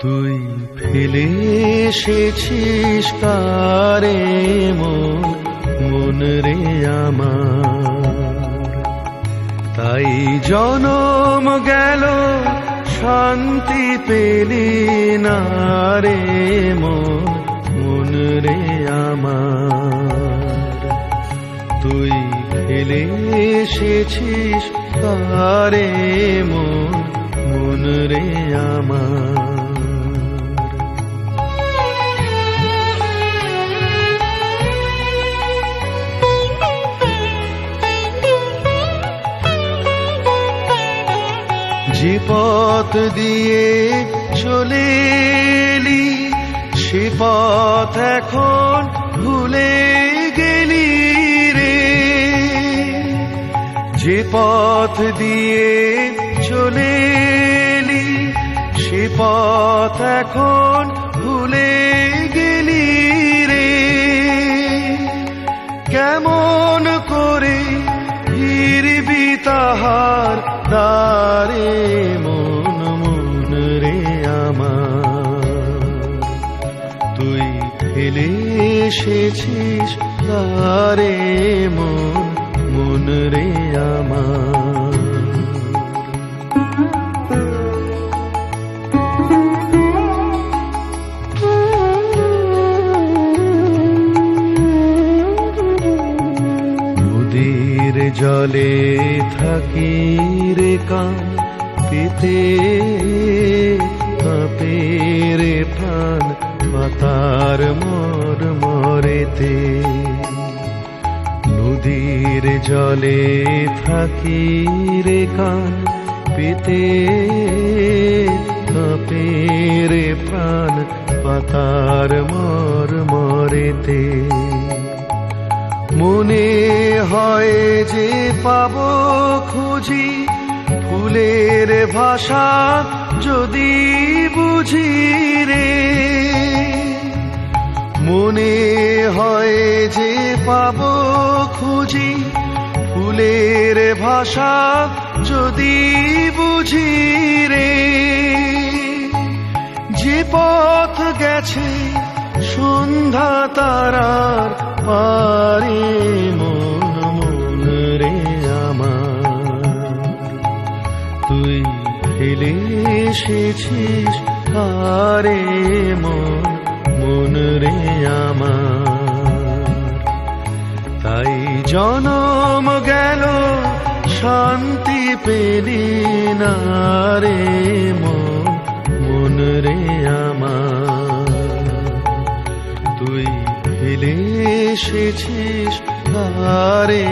তুই ফেলে এসেছিস কারে মন রে আমার, তাই জনম গেল শান্তি পেলি না রে মন রে আমার। তুই ফেলে এসেছিস কারে মন রে আমার। যে পথ দিয়ে চলে এলি সে পথ এখন ভুলে গেলি রে। যে পথ দিয়ে চলে এলি সে পথ এখন ভুলে গেলি রে। কেমন করে ফিরবি তাহার দ্বারে মন রে আমার। তুই ফেলে এসেছিস তারে মন রে আমার। নদীর জলে থাকি রে কান পেতে কাঁপে রে প্রাণ পাতার মরেতে। নদীর জলে থাকি রে কান পেতে কাঁপে রে প্রাণ পাতার মরেতে। মনে হয় যে পাব খুঁজি ফুলের ভাষা যদি বুঝি রে। মনে হয় যে পাব খুঁজি ফুলের ভাষা যদি বুঝি রে। যে পথ গেছে সন্ধ্যা তারার পারে মন রে আমার। তুই ফেলে এসেছিস কারে মন রে আমার। তাই জনম গেল শান্তি পেলি না রে মন রে আমার। তুই ফেলে এসেছিস কারে